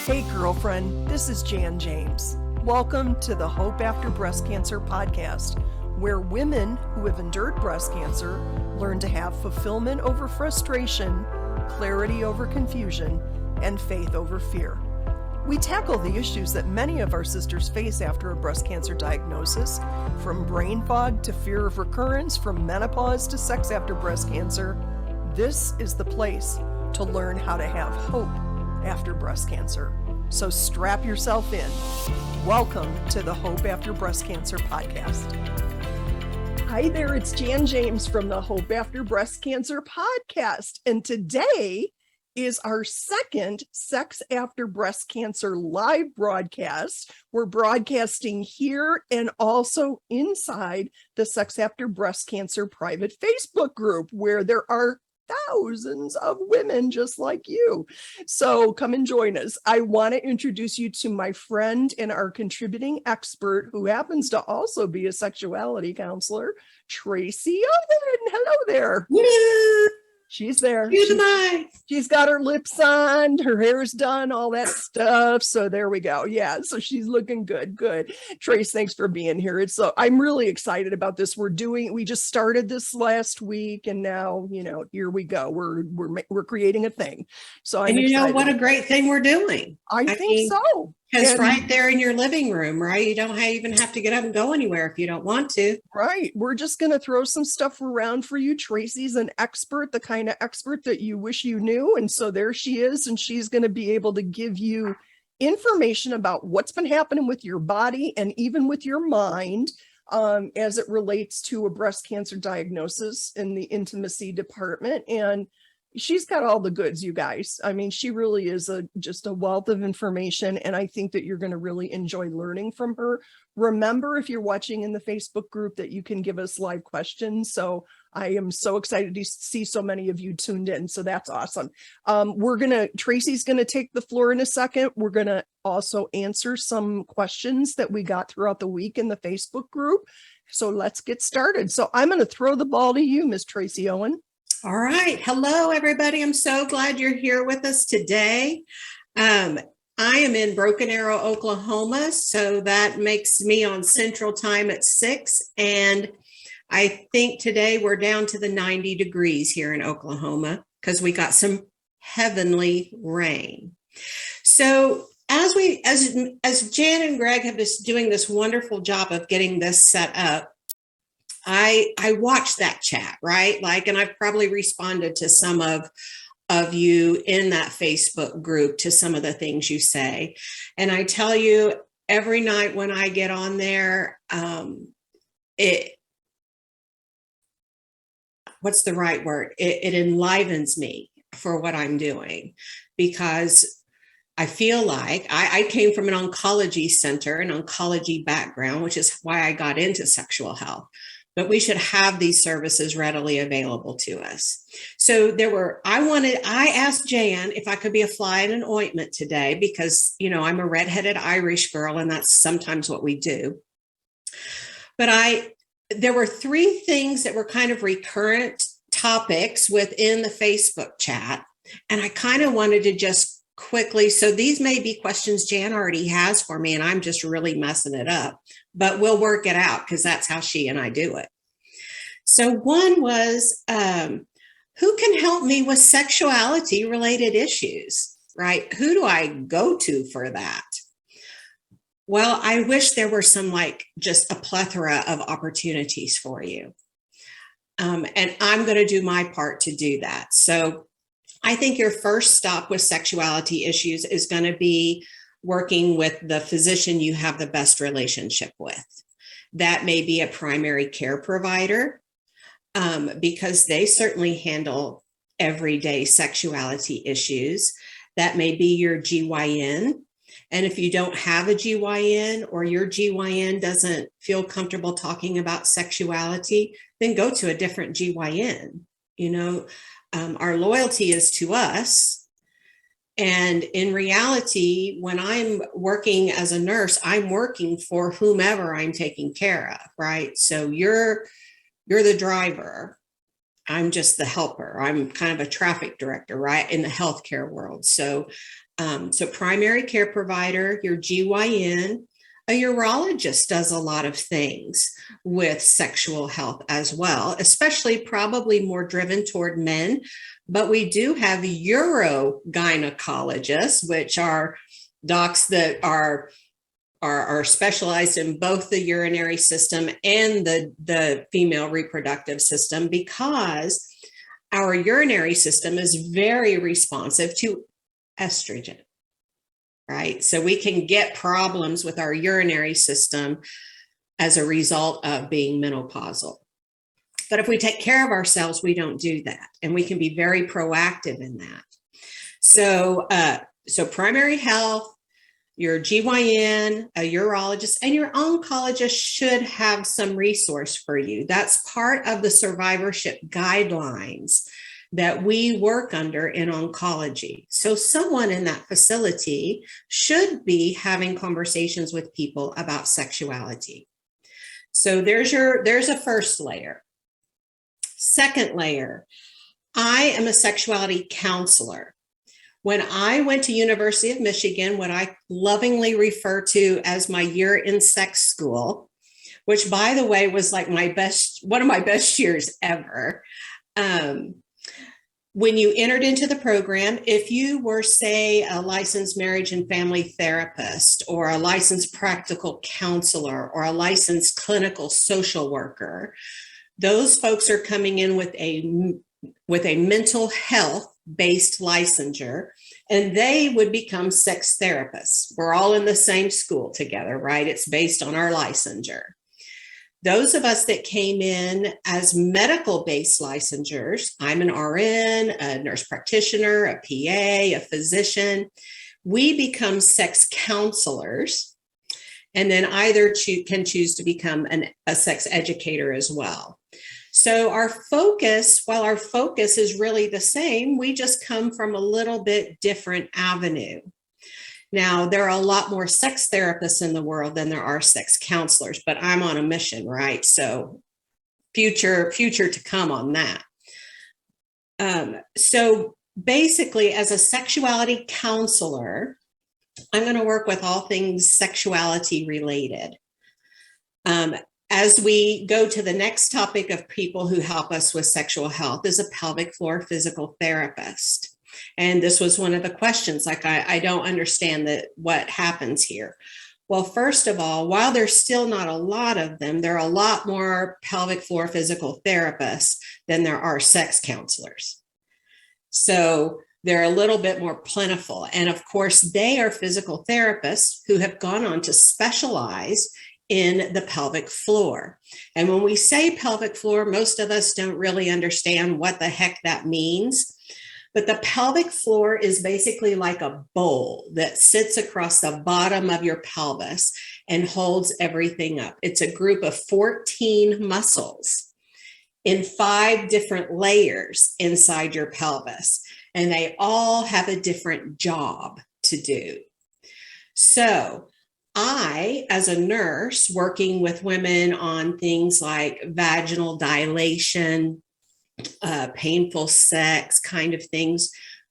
Hey girlfriend, this is Jan James. Welcome to the Hope After Breast Cancer podcast, where women who have endured breast cancer learn to have fulfillment over frustration, clarity over confusion, and faith over fear. We tackle the issues that many of our sisters face after a breast cancer diagnosis, from brain fog to fear of recurrence, from menopause to sex after breast cancer. This is the place to learn how to have hope after breast cancer. So strap yourself in. Welcome to the Hope After Breast Cancer podcast. Hi there, it's Jan James from the Hope After Breast Cancer podcast. And today is our second Sex After Breast Cancer live broadcast. We're broadcasting here and also inside the Sex After Breast Cancer private Facebook group, where there are thousands of women just like you. So come and join us. I want to introduce you to my friend and our contributing expert, who happens to also be a sexuality counselor, Traci Owen. Hello there. Woo! She's there. She's got her lips on, her hair's done, all that stuff. So there we go. Yeah. So she's looking good. Good. Trace, thanks for being here. I'm really excited about this. We just started this last week, and now, here we go. We're creating a thing. So I'm excited. What a great thing we're doing. I think so. Because right there in your living room, right? You don't even have to get up and go anywhere if you don't want to. Right. We're just going to throw some stuff around for you. Traci's an expert, the kind of expert that you wish you knew. And so there she is. And she's going to be able to give you information about what's been happening with your body and even with your mind as it relates to a breast cancer diagnosis in the intimacy department. And she's got all the goods, you guys. I mean, she really is just a wealth of information, and I think that you're going to really enjoy learning from her. Remember, if you're watching in the Facebook group, that you can give us live questions. So I am so excited to see so many of you tuned in. So that's awesome. Traci's going to take the floor in a second. We're going to also answer some questions that we got throughout the week in the Facebook group. So let's get started. So I'm going to throw the ball to you, Miss Traci Owen. All right. Hello, everybody. I'm so glad you're here with us today. I am in Broken Arrow, Oklahoma. So that makes me on Central Time at 6. And I think today we're down to the 90 degrees here in Oklahoma because we got some heavenly rain. So as Jan and Greg have been doing this wonderful job of getting this set up, I watched that chat, right? And I've probably responded to some of you in that Facebook group to some of the things you say. And I tell you, every night when I get on there, what's the right word? It enlivens me for what I'm doing, because I feel like I came from an oncology center, an oncology background, which is why I got into sexual health. But we should have these services readily available to us. So I asked Jan if I could be a fly in an ointment today, because, I'm a redheaded Irish girl, and that's sometimes what we do. But there were 3 things that were kind of recurrent topics within the Facebook chat. And I kind of wanted to just quickly, so these may be questions Jan already has for me, and I'm just really messing it up, but we'll work it out because that's how she and I do it. So one was, who can help me with sexuality related issues, right? Who do I go to for that? Well, I wish there were some just a plethora of opportunities for you. And I'm going to do my part to do that. So I think your first stop with sexuality issues is going to be working with the physician you have the best relationship with. That may be a primary care provider, because they certainly handle everyday sexuality issues. That may be your GYN. And if you don't have a GYN, or your GYN doesn't feel comfortable talking about sexuality, then go to a different GYN. Our loyalty is to us. And in reality, when I'm working as a nurse, I'm working for whomever I'm taking care of, right? So you're the driver. I'm just the helper. I'm kind of a traffic director, right, in the healthcare world. So So primary care provider, your GYN, a urologist does a lot of things with sexual health as well, especially probably more driven toward men. But we do have urogynecologists, which are docs that are specialized in both the urinary system and the female reproductive system, because our urinary system is very responsive to estrogen, right? So we can get problems with our urinary system as a result of being menopausal. But if we take care of ourselves, we don't do that. And we can be very proactive in that. So primary health, your GYN, a urologist, and your oncologist should have some resource for you. That's part of the survivorship guidelines that we work under in oncology. So someone in that facility should be having conversations with people about sexuality. So there's a first layer. Second layer, I am a sexuality counselor. When I went to University of Michigan, what I lovingly refer to as my year in sex school, which by the way was like one of my best years ever. When you entered into the program, if you were, say, a licensed marriage and family therapist, or a licensed practical counselor, or a licensed clinical social worker, those folks are coming in with a mental health based licensure, and they would become sex therapists. We're all in the same school together, right? It's based on our licensure. Those of us that came in as medical-based licensures, I'm an RN, a nurse practitioner, a PA, a physician, we become sex counselors, and then either can choose to become a sex educator as well. So while our focus is really the same, we just come from a little bit different avenue. Now, there are a lot more sex therapists in the world than there are sex counselors, but I'm on a mission, right? So future to come on that. So basically, as a sexuality counselor, I'm going to work with all things sexuality related. As we go to the next topic of people who help us with sexual health is a pelvic floor physical therapist. And this was one of the questions, like, I don't understand what happens here. Well, first of all, while there's still not a lot of them, there are a lot more pelvic floor physical therapists than there are sex counselors. So they're a little bit more plentiful. And of course, they are physical therapists who have gone on to specialize in the pelvic floor. And when we say pelvic floor, most of us don't really understand what the heck that means. But the pelvic floor is basically like a bowl that sits across the bottom of your pelvis and holds everything up. It's a group of 14 muscles in 5 different layers inside your pelvis, and they all have a different job to do. So I, as a nurse working with women on things like vaginal dilation, painful sex kind of things,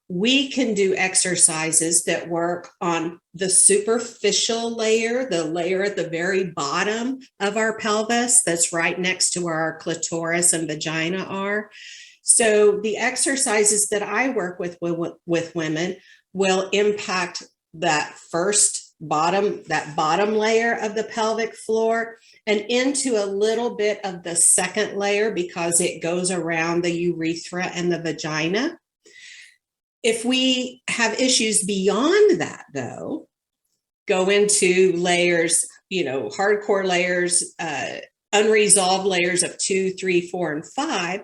we can do exercises that work on the superficial layer, the layer at the very bottom of our pelvis that's right next to where our clitoris and vagina are. So the exercises that I work with women will impact that bottom layer of the pelvic floor and into a little bit of the second layer, because it goes around the urethra and the vagina. If we have issues beyond that, though, go into layers, hardcore layers, unresolved layers of 2, 3, 4, and 5,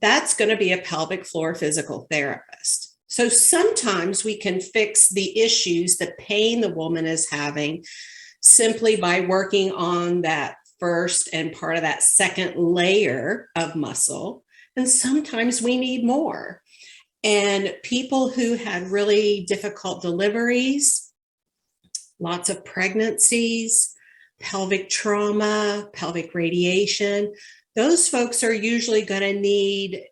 that's going to be a pelvic floor physical therapist. So sometimes we can fix the issues, the pain the woman is having, simply by working on that first and part of that second layer of muscle. And sometimes we need more. And people who had really difficult deliveries, lots of pregnancies, pelvic trauma, pelvic radiation, those folks are usually going to need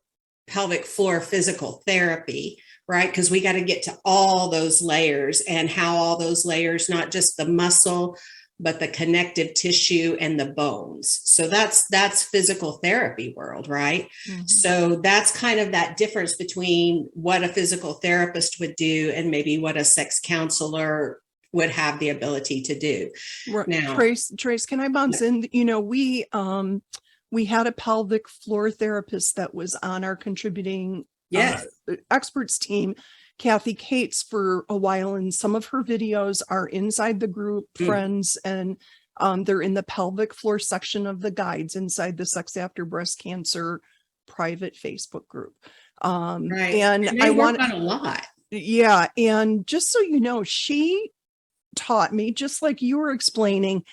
pelvic floor physical therapy right? Because we got to get to all those layers and how all those layers, not just the muscle, but the connective tissue and the bones. So that's physical therapy world, right? Mm-hmm. So that's kind of that difference between what a physical therapist would do and maybe what a sex counselor would have the ability to do. Right. Now, Trace, can I bounce in? You know, we had a pelvic floor therapist that was on our contributing experts team, Kathy Cates, for a while, and some of her videos are inside the group friends, and they're in the pelvic floor section of the guides inside the Sex After Breast Cancer private Facebook group. Right. And I work on a lot. Yeah. And just so you know, she taught me, just like you were explaining,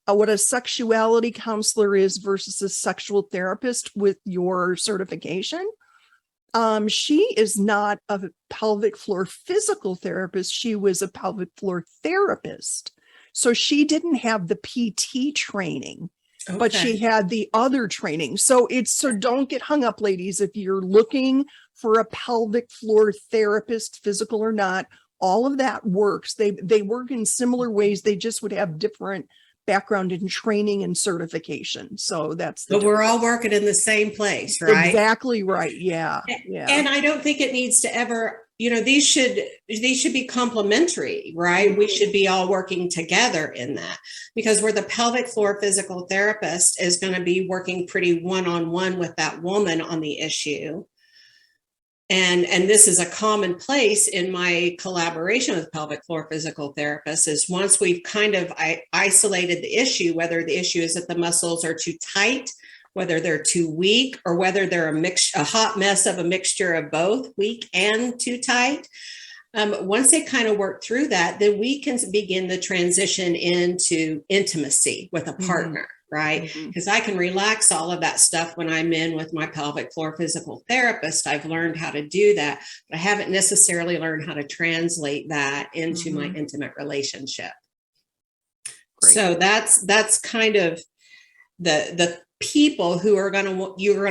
what a sexuality counselor is versus a sexual therapist with your certification. She is not a pelvic floor physical therapist. She was a pelvic floor therapist. So she didn't have the PT training, but she had the other training. So don't get hung up, ladies. If you're looking for a pelvic floor therapist, physical or not, all of that works. They work in similar ways. They just would have different background in training and certification. So that's but we're all working in the same place, right? Exactly right. Yeah. And I don't think it needs to ever, these should be complementary, right? We should be all working together in that, because where the pelvic floor physical therapist is going to be working pretty one-on-one with that woman on the issue. And this is a common place in my collaboration with pelvic floor physical therapists, is once we've kind of isolated the issue, whether the issue is that the muscles are too tight, whether they're too weak, or whether they're a hot mess of a mixture of both, weak and too tight. Once they kind of work through that, then we can begin the transition into intimacy with a partner. Right? Because I can relax all of that stuff when I'm in with my pelvic floor physical therapist. I've learned how to do that, but I haven't necessarily learned how to translate that into my intimate relationship. Great. So that's kind of the people who you're going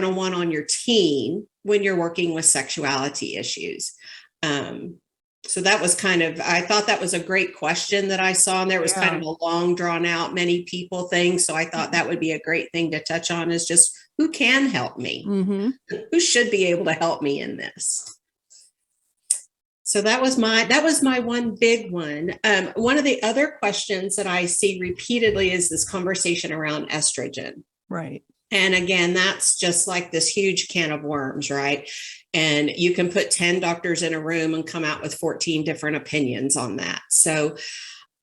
to want on your team when you're working with sexuality issues. So that was I thought that was a great question that I saw, and there was kind of a long drawn out, many people thing. So I thought that would be a great thing to touch on, is just who can help me, who should be able to help me in this. So that was my one big one. One of the other questions that I see repeatedly is this conversation around estrogen. Right. And again, that's just like this huge can of worms, right? And you can put 10 doctors in a room and come out with 14 different opinions on that. So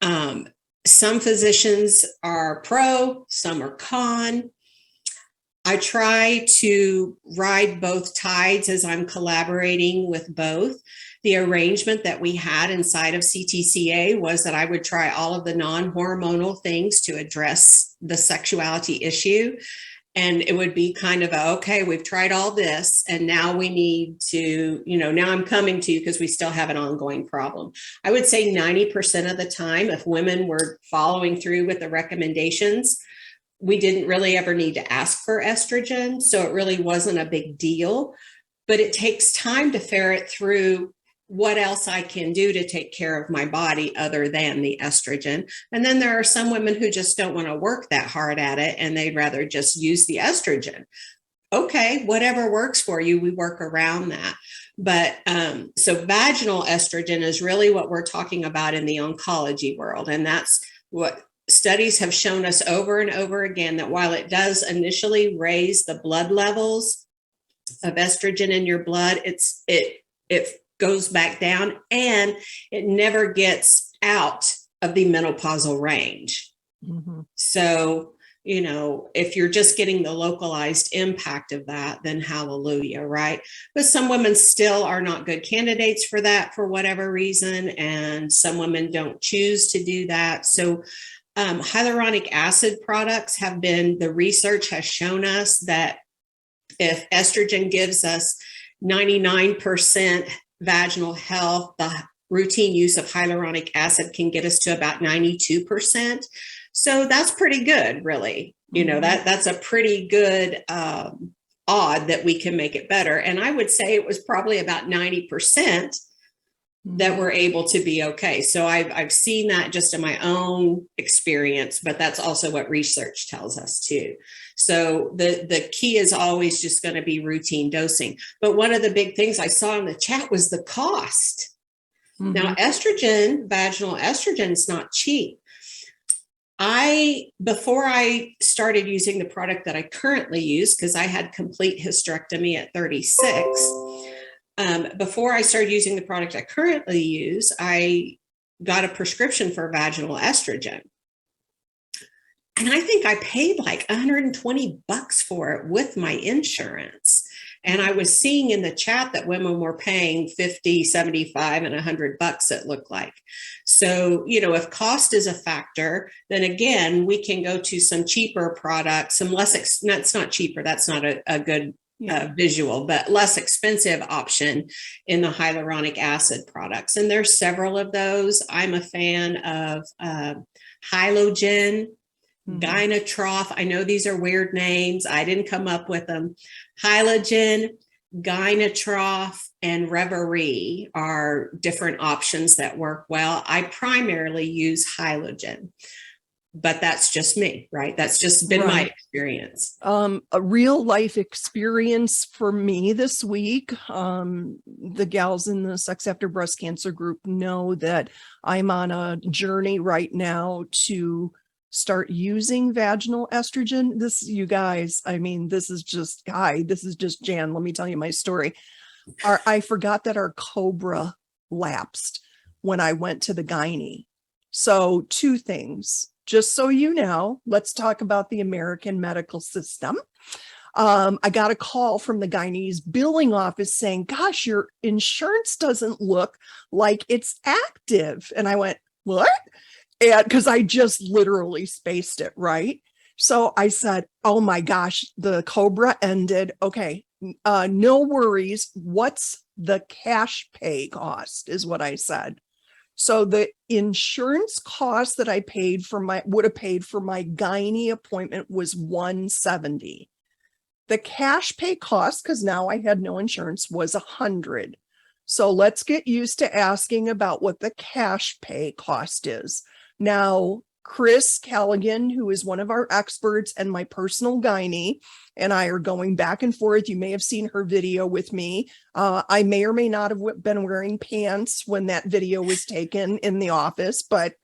some physicians are pro, some are con. I try to ride both tides as I'm collaborating with both. The arrangement that we had inside of CTCA was that I would try all of the non-hormonal things to address the sexuality issue. And it would be kind of okay, we've tried all this, and now we need to, now I'm coming to you because we still have an ongoing problem. I would say 90% of the time, if women were following through with the recommendations, we didn't really ever need to ask for estrogen. So it really wasn't a big deal, but it takes time to ferret through what else I can do to take care of my body other than the estrogen. And then there are some women who just don't want to work that hard at it, and they'd rather just use the estrogen. Okay, whatever works for you, we work around that. But so vaginal estrogen is really what we're talking about in the oncology world. And that's what studies have shown us over and over again, that while it does initially raise the blood levels of estrogen in your blood, it goes back down, and it never gets out of the menopausal range. So, if you're just getting the localized impact of that, then hallelujah, right? But some women still are not good candidates for that for whatever reason, and some women don't choose to do that. So hyaluronic acid products the research has shown us that if estrogen gives us 99% vaginal health, the routine use of hyaluronic acid can get us to about 92%. So that's pretty good, really. That's a pretty good odd that we can make it better. And I would say it was probably about 90% that we're able to be okay. So I've seen that just in my own experience, but that's also what research tells us too. So the key is always just going to be routine dosing. But one of the big things I saw in the chat was the cost. Now, estrogen, vaginal estrogen is not cheap. Before I started using the product that I currently use, because I had complete hysterectomy at 36, before I started using the product I currently use, I got a prescription for vaginal estrogen. And I think I paid like $120 for it with my insurance. And I was seeing in the chat that women were paying $50, $75, and $100, it looked like. So, if cost is a factor, then again, we can go to some cheaper products, some less, that's not cheaper, that's not a good visual, but less expensive option in the hyaluronic acid products. And there's several of those. I'm a fan of Hylaogen, Gynatrof. I know these are weird names. I didn't come up with them. Hylaogen, Gynatrof, and Revaree are different options that work well. I primarily use Hylaogen, but that's just me, right? That's just been my experience. A real life experience for me this week. The gals in the Sex After Breast Cancer group know that I'm on a journey right now to start using vaginal estrogen. This, you guys, I mean, this is just Jan. Let me tell you my story. I forgot that our Cobra lapsed when I went to the gynae. So 2 things, just so you know, let's talk about the American medical system. I got a call from the gynae's billing office saying, gosh, your insurance doesn't look like it's active. And I went, what? And because I just literally spaced it, right? So I said, oh my gosh, the Cobra ended. Okay, no worries. What's the cash pay cost is what I said. So the insurance cost that I would have paid for my gynae appointment was $170. The cash pay cost, because now I had no insurance, was $100. So let's get used to asking about what the cash pay cost is. Now, Chris Callaghan, who is one of our experts and my personal gynae, and I are going back and forth. You may have seen her video with me. I may or may not have been wearing pants when that video was taken in the office, but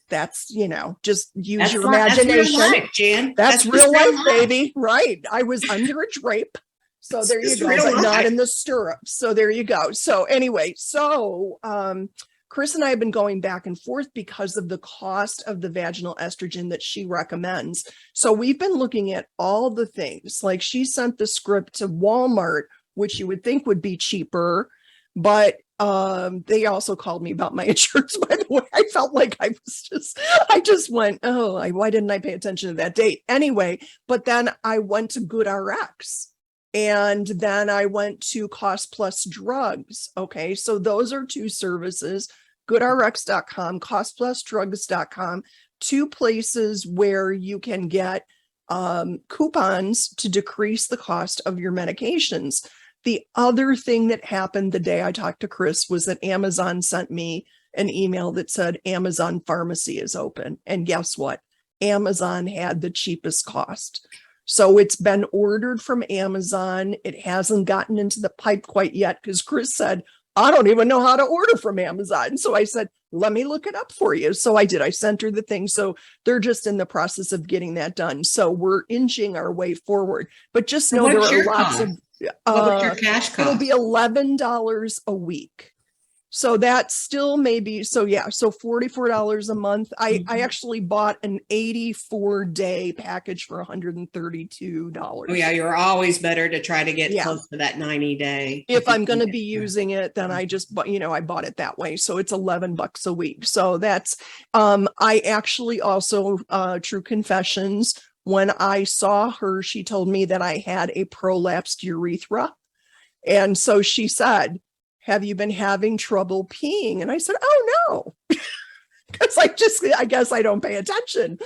that's, just use your imagination. That's real life, Jan. That's real life, baby. Right. I was under a drape. So there you go, but not in the stirrups. So there you go. So anyway, Chris and I have been going back and forth because of the cost of the vaginal estrogen that she recommends. So we've been looking at all the things. Like, she sent the script to Walmart, which you would think would be cheaper, but they also called me about my insurance, by the way. I felt like I just went, why didn't I pay attention to that date? Anyway, but then I went to GoodRx. And then I went to Cost Plus Drugs. Okay, so those are 2 services, goodrx.com, costplusdrugs.com, 2 places where you can get coupons to decrease the cost of your medications. The other thing that happened the day I talked to Chris was that Amazon sent me an email that said Amazon Pharmacy is open. And guess what? Amazon had the cheapest cost. So it's been ordered from Amazon. It hasn't gotten into the pipe quite yet because Chris said, I don't even know how to order from Amazon. So I said, let me look it up for you. So I did. I sent her the thing. So they're just in the process of getting that done. So we're inching our way forward. But just know there are lots of, what would your cash cost? It'll be $11 a week. So that's still maybe, so $44 a month. I actually bought an 84-day package for $132. Oh yeah, you're always better to try to get close to that 90-day. If I'm going to be using it, then I just bought, I bought it that way. So it's $11 a week. So that's, I actually also, true confessions, when I saw her, she told me that I had a prolapsed urethra. And so she said, have you been having trouble peeing? And I said, oh no, because I guess I don't pay attention.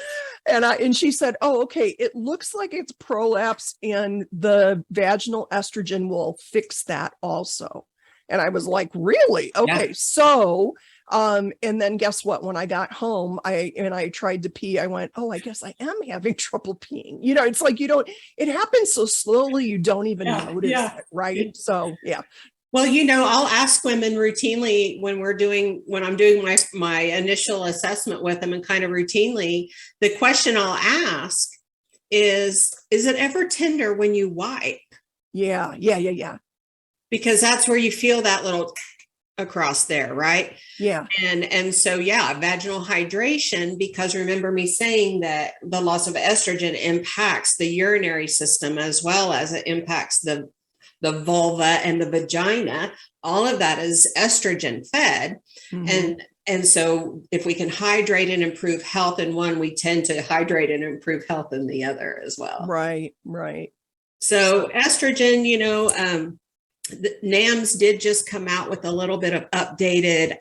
And she said, oh, okay, it looks like it's prolapse and the vaginal estrogen will fix that also. And I was like, really? Okay. Yeah. So, and then guess what? When I got home, I tried to pee, I went, oh, I guess I am having trouble peeing. It's like, it happens so slowly, you don't even notice it, right? So, yeah. Well, I'll ask women routinely when I'm doing my initial assessment with them, and kind of routinely, the question I'll ask is it ever tender when you wipe? Yeah. Because that's where you feel that little across there, right? Yeah. And so, vaginal hydration, because remember me saying that the loss of estrogen impacts the urinary system as well as it impacts the vulva and the vagina. All of that is estrogen fed. Mm-hmm. And so if we can hydrate and improve health in one, we tend to hydrate and improve health in the other as well. Right. So estrogen, the NAMS did just come out with a little bit of updated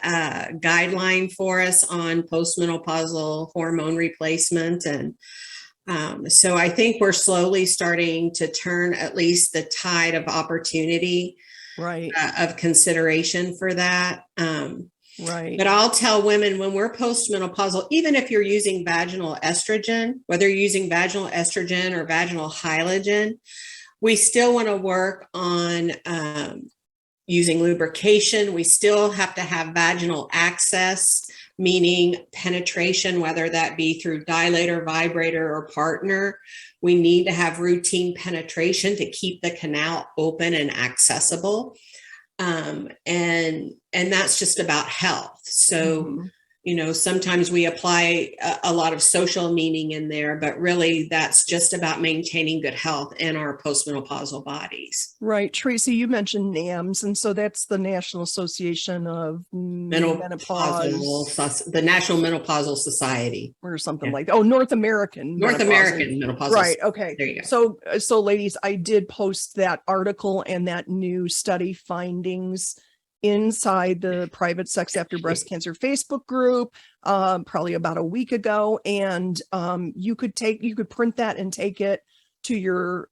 guideline for us on postmenopausal hormone replacement. And so I think we're slowly starting to turn at least the tide of opportunity, right, of consideration for that. Right. But I'll tell women when we're postmenopausal, even if you're using vaginal estrogen, whether you're using vaginal estrogen or vaginal Hylaogen, we still want to work on using lubrication. We still have to have vaginal access, meaning penetration, whether that be through dilator, vibrator, or partner. We need to have routine penetration to keep the canal open and accessible. And that's just about health. So, mm-hmm. Sometimes we apply a lot of social meaning in there, but really that's just about maintaining good health in our postmenopausal bodies. Right. Traci, you mentioned NAMS, and so that's the National Association of Menopause. The National Menopausal Society. Or something like that. Oh, North American Menopausal. Right. Okay. There you go. So ladies, I did post that article and that new study findings inside the Private Sex After Breast Cancer Facebook group, probably about a week ago. And you could print that and take it to your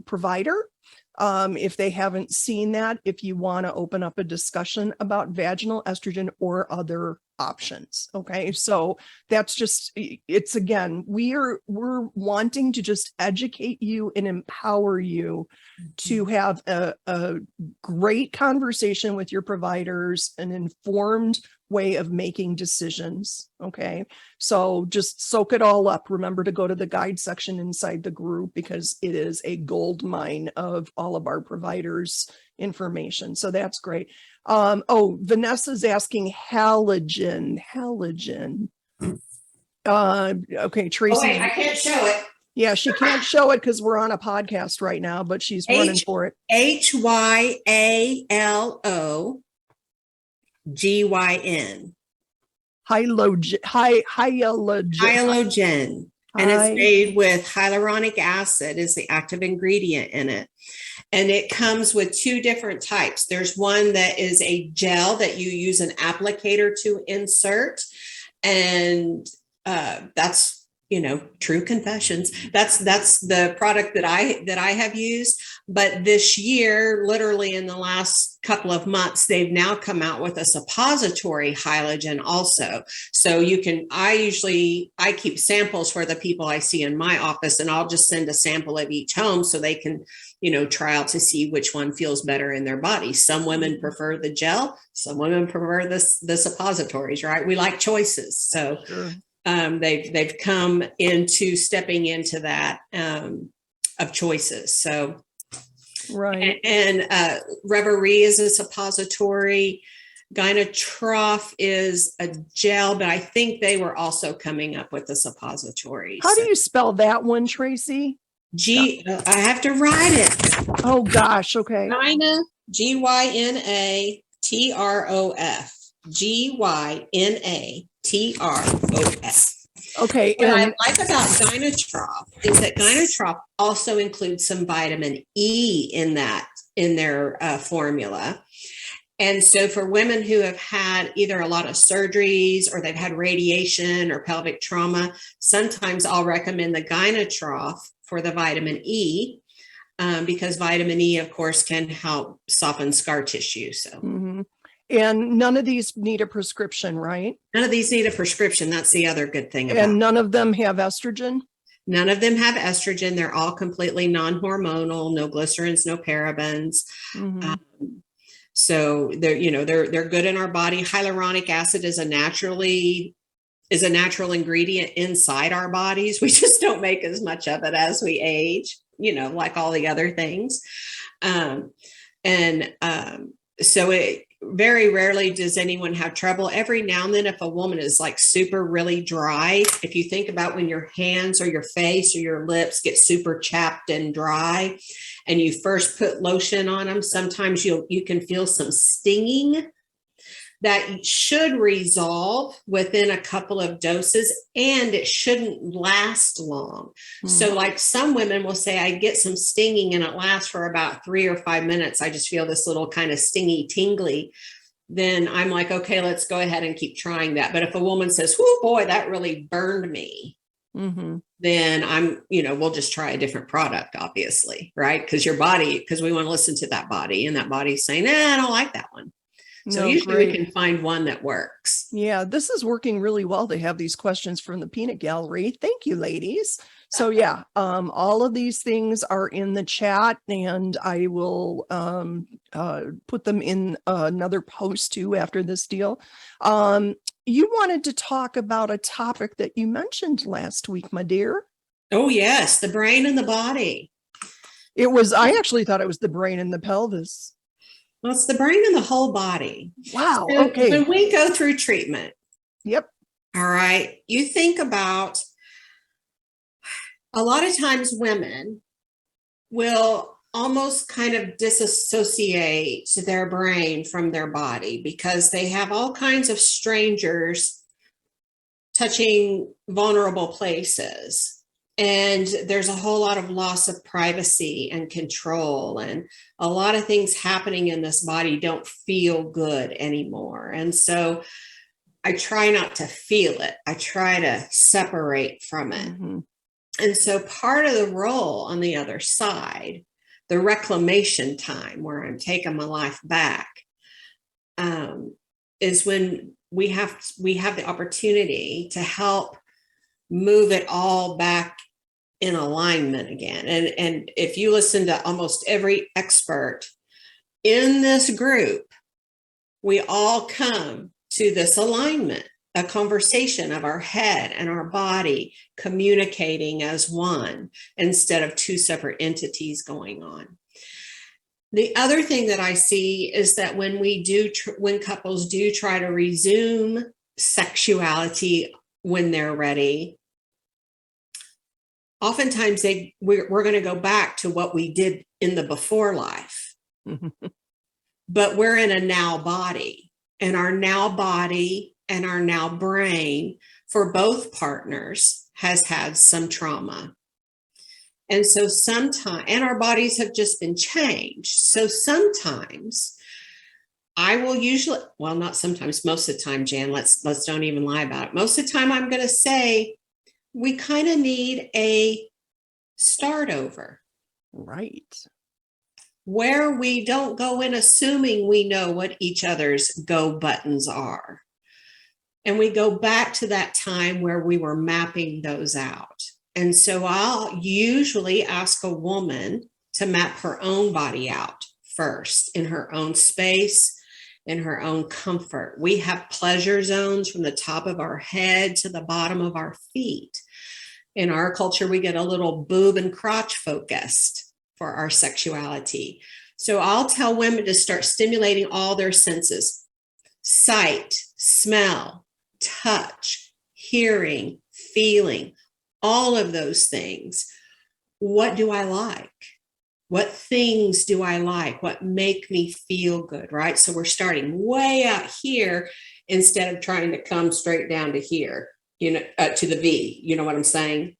provider. If they haven't seen that, if you want to open up a discussion about vaginal estrogen or other options. Okay. So that's just, it's again, we're wanting to just educate you and empower you to have a great conversation with your providers, an informed way of making decisions. Okay. So just soak it all up. Remember to go to the guide section inside the group because it is a gold mine of all of our providers' information. So that's great. Vanessa's asking Hylaogen. Okay, Traci. Oh, wait, I can't show it. Yeah, she can't show it because we're on a podcast right now, but she's running for it. Hylaogyn. Hylaogen. And it's made with hyaluronic acid is the active ingredient in it. And it comes with two different types. There's one that is a gel that you use an applicator to insert. And that's, true confessions. That's the product that I have used. But this year, literally in the last couple of months, they've now come out with a suppository Hylaogen also. So I keep samples for the people I see in my office, and I'll just send a sample of each home so they can, try out to see which one feels better in their body. Some women prefer the gel, some women prefer the suppositories, right? We like choices. So sure. They've come into stepping into that of choices. So, right. And Revaree is a suppository. Gynatrof is a gel, but I think they were also coming up with the suppository. How do you spell that one, Traci? I have to write it. Oh gosh. Okay. Gyna, Gynatrof. Gynatrof. Okay. What I like about Gynatrof is that Gynatrof also includes some vitamin E in their formula. And so for women who have had either a lot of surgeries or they've had radiation or pelvic trauma, sometimes I'll recommend the Gynatrof for the vitamin E. because vitamin E, of course, can help soften scar tissue. So And none of these need a prescription, right? none of these need a prescription. That's the other good thing about And none of them have estrogen? None of them have estrogen. They're all completely non-hormonal, no glycerins, no parabens. So they're good in our body. Hyaluronic acid is a natural ingredient inside our bodies. We just don't make as much of it as we age, like all the other things. So it very rarely does anyone have trouble. Every now and then, if a woman is like super really dry, if you think about when your hands or your face or your lips get super chapped and dry and you first put lotion on them, sometimes you can feel some stinging that should resolve within a couple of doses, and it shouldn't last long. So like some women will say, I get some stinging and it lasts for about 3 or 5 minutes. I just feel this little kind of stingy, tingly. Then I'm like, okay, let's go ahead and keep trying that. But if a woman says, oh boy, that really burned me, then we'll just try a different product, obviously, right? Because we want to listen to that body, and that body's saying, I don't like that one. So usually we can find one that works. Yeah, this is working really well to have these questions from the peanut gallery. Thank you, ladies. So yeah, all of these things are in the chat, and I will put them in another post too after this deal. You wanted to talk about a topic that you mentioned last week, my dear. Oh yes, the brain and the body. I actually thought it was the brain and the pelvis. Well, it's the brain and the whole body. Wow. So okay. when we go through treatment. Yep. All right. You think about a lot of times women will almost kind of disassociate their brain from their body because they have all kinds of strangers touching vulnerable places. And there's a whole lot of loss of privacy and control, and a lot of things happening in this body don't feel good anymore. And so I try not to feel it. I try to separate from it. And so part of the role on the other side, the reclamation time where I'm taking my life back, is when we have the opportunity to help move it all back in alignment again. And if you listen to almost every expert in this group, we all come to this alignment, a conversation of our head and our body communicating as one instead of two separate entities going on. The other thing that I see is that when couples do try to resume sexuality when they're ready, oftentimes we're going to go back to what we did in the before life. But we're in a now body, and our now body and our now brain for both partners has had some trauma. And so and our bodies have just been changed. So sometimes I will not sometimes, most of the time, Jan, let's don't even lie about it. Most of the time I'm going to say, we kind of need a start over. Right. Where we don't go in assuming we know what each other's go buttons are. And we go back to that time where we were mapping those out. And so I'll usually ask a woman to map her own body out first in her own space, in her own comfort. We have pleasure zones from the top of our head to the bottom of our feet. In our culture, we get a little boob and crotch focused for our sexuality. So I'll tell women to start stimulating all their senses: sight, smell, touch, hearing, feeling, all of those things. What do I like? What things do I like? What make me feel good, right? So we're starting way out here instead of trying to come straight down to here, to the V. You know what I'm saying?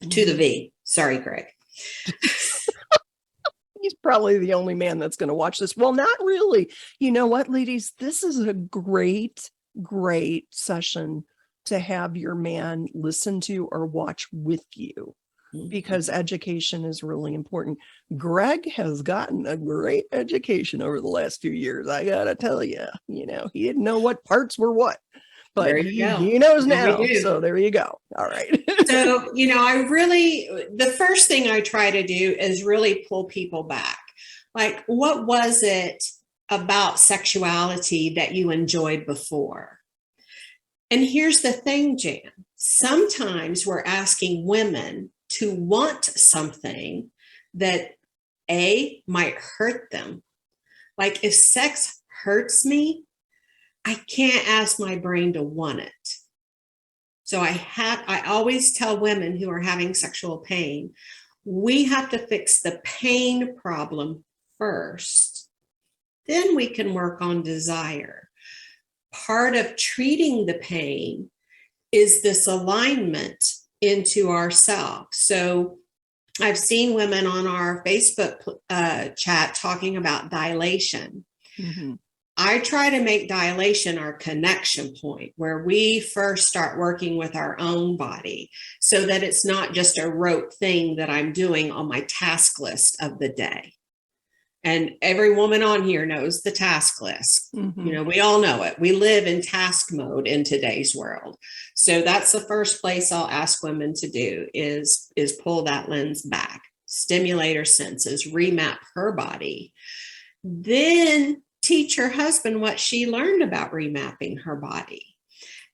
To the V. Sorry, Greg. He's probably the only man that's going to watch this. Well, not really. You know what, ladies? This is a great session to have your man listen to or watch with you. because education is really important. Greg has gotten a great education over the last few years. I gotta tell you, he didn't know what parts were what, but he knows now. So there you go. All right. So, the first thing I try to do is really pull people back. Like, what was it about sexuality that you enjoyed before? And here's the thing, Jan. Sometimes we're asking women to want something that might hurt them. Like, if sex hurts me, I can't ask my brain to want it. So I always tell women who are having sexual pain, we have to fix the pain problem first. Then we can work on desire. Part of treating the pain is this alignment into ourself. So I've seen women on our Facebook chat talking about dilation. Mm-hmm. I try to make dilation our connection point where we first start working with our own body so that it's not just a rote thing that I'm doing on my task list of the day. And every woman on here knows the task list. Mm-hmm. We all know it. We live in task mode in today's world. So that's the first place I'll ask women to do is pull that lens back, stimulate her senses, remap her body. Then teach her husband what she learned about remapping her body.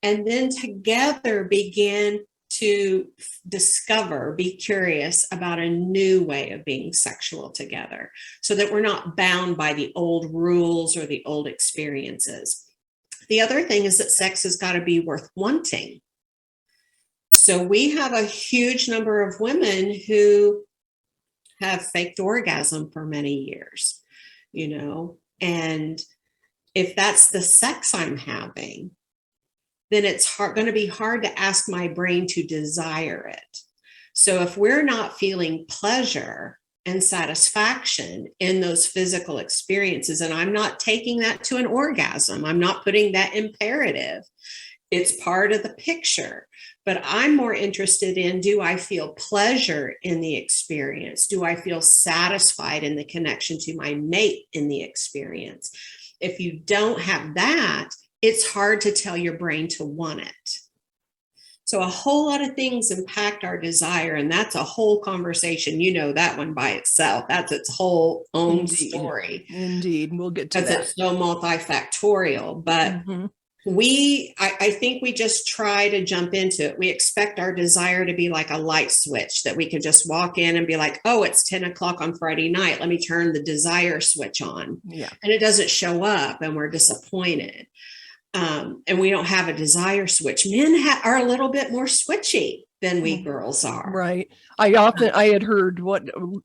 And then together begin to discover, be curious about a new way of being sexual together so that we're not bound by the old rules or the old experiences. The other thing is that sex has got to be worth wanting. So we have a huge number of women who have faked orgasm for many years, and if that's the sex I'm having, then it's going to be hard to ask my brain to desire it. So if we're not feeling pleasure and satisfaction in those physical experiences, and I'm not taking that to an orgasm, I'm not putting that imperative, it's part of the picture. But I'm more interested in, do I feel pleasure in the experience? Do I feel satisfied in the connection to my mate in the experience? If you don't have that, it's hard to tell your brain to want it. So a whole lot of things impact our desire, and that's a whole conversation. That one by itself. That's its whole own story. Indeed. We'll get to that. Because it's so multifactorial. But I think we just try to jump into it. We expect our desire to be like a light switch that we could just walk in and be like, oh, it's 10 o'clock on Friday night. Let me turn the desire switch on. Yeah. And it doesn't show up and we're disappointed. And we don't have a desire switch. Men are a little bit more switchy than we girls are. Right. I had heard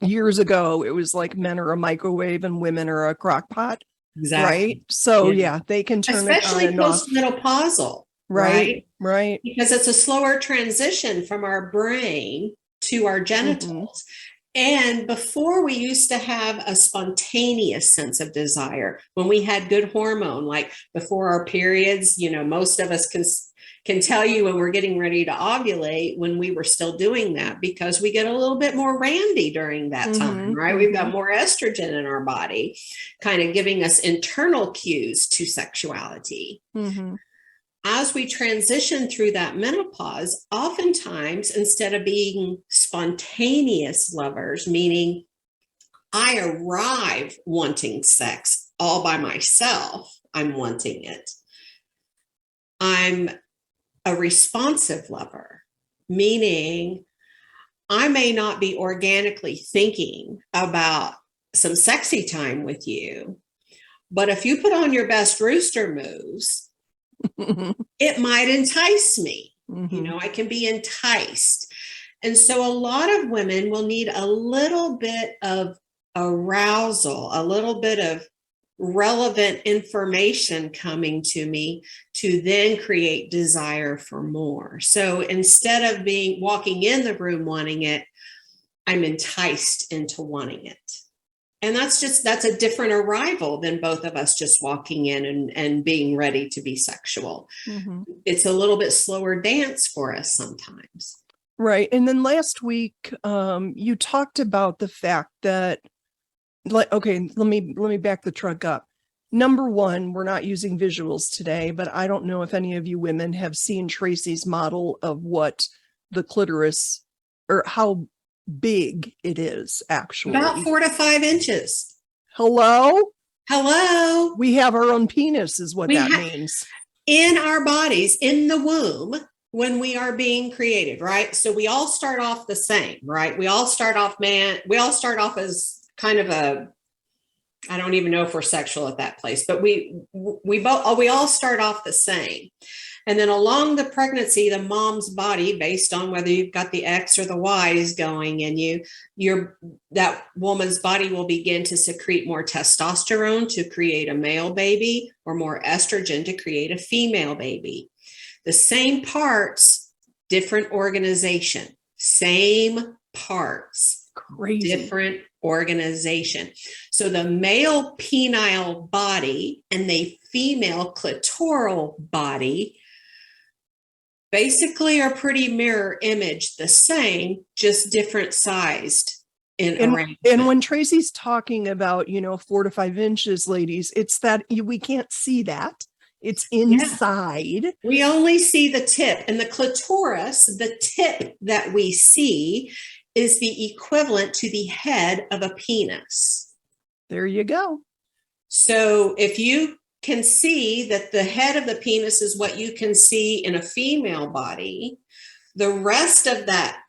years ago, it was like men are a microwave and women are a crock pot. Exactly. Right. So yeah, they can turn especially it on and off. Postmenopausal. Right. Because it's a slower transition from our brain to our genitals. And before, we used to have a spontaneous sense of desire when we had good hormone, like before our periods. Most of us can tell you when we're getting ready to ovulate when we were still doing that, because we get a little bit more randy during that time, right? We've got more estrogen in our body, kind of giving us internal cues to sexuality. As we transition through that menopause, oftentimes, instead of being spontaneous lovers, meaning I arrive wanting sex all by myself, I'm wanting it, I'm a responsive lover, meaning I may not be organically thinking about some sexy time with you, but if you put on your best rooster moves, it might entice me. I can be enticed. And so a lot of women will need a little bit of arousal, a little bit of relevant information coming to me to then create desire for more. So instead of walking in the room wanting it, I'm enticed into wanting it. And that's a different arrival than both of us just walking in and being ready to be sexual. It's a little bit slower dance for us sometimes. Right. And then last week, you talked about the fact that, okay, let me back the truck up. Number one, we're not using visuals today, but I don't know if any of you women have seen Traci's model of what the clitoris or how big it is actually. About 4 to 5 inches. Hello? Hello. We have our own penis is what that means. In our bodies, in the womb, when we are being created, right? So we all start off the same, right? We all start off as kind of a, I don't even know if we're sexual at that place, but we all start off the same. And then along the pregnancy, the mom's body, based on whether you've got the X or the Y is going in you, that woman's body will begin to secrete more testosterone to create a male baby, or more estrogen to create a female baby. The same parts, different organization. Same parts, crazy. Different organization. So the male penile body and the female clitoral body basically are pretty mirror image the same, just different sized in arrangement. And when Traci's talking about, 4 to 5 inches, ladies, it's that we can't see that. It's inside. Yeah. We only see the tip, and the clitoris, the tip that we see, is the equivalent to the head of a penis. There you go. So if you can see that the head of the penis is what you can see in a female body, the rest of that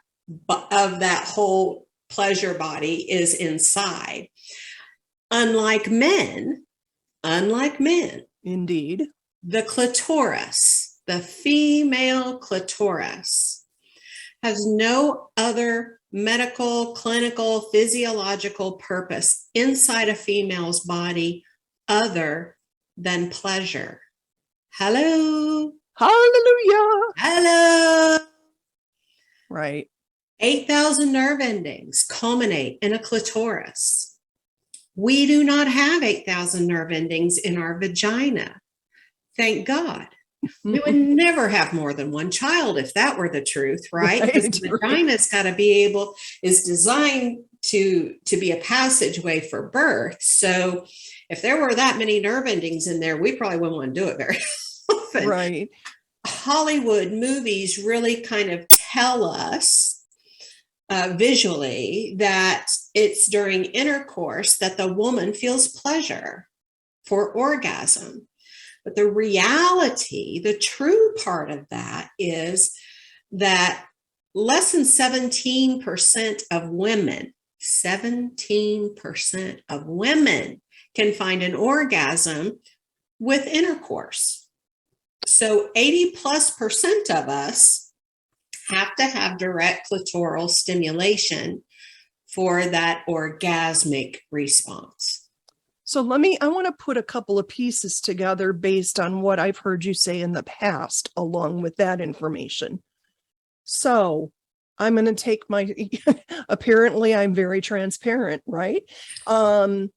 whole pleasure body is inside. Unlike men, indeed, the clitoris, the female clitoris, has no other medical, clinical, physiological purpose inside a female's body other than pleasure. Hello. Hallelujah. Hello. Right. 8,000 nerve endings culminate in a clitoris. We do not have 8,000 nerve endings in our vagina. Thank God. We would never have more than one child if that were the truth, right? Because the vagina's got to be is designed to be a passageway for birth. So if there were that many nerve endings in there, we probably wouldn't want to do it very often. Right. Hollywood movies really kind of tell us visually that it's during intercourse that the woman feels pleasure for orgasm. But the reality, the true part of that is that less than 17% of women, 17% of women can find an orgasm with intercourse. So 80+% of us have to have direct clitoral stimulation for that orgasmic response. So I want to put a couple of pieces together based on what I've heard you say in the past, along with that information. So I'm going to take apparently I'm very transparent, right? Why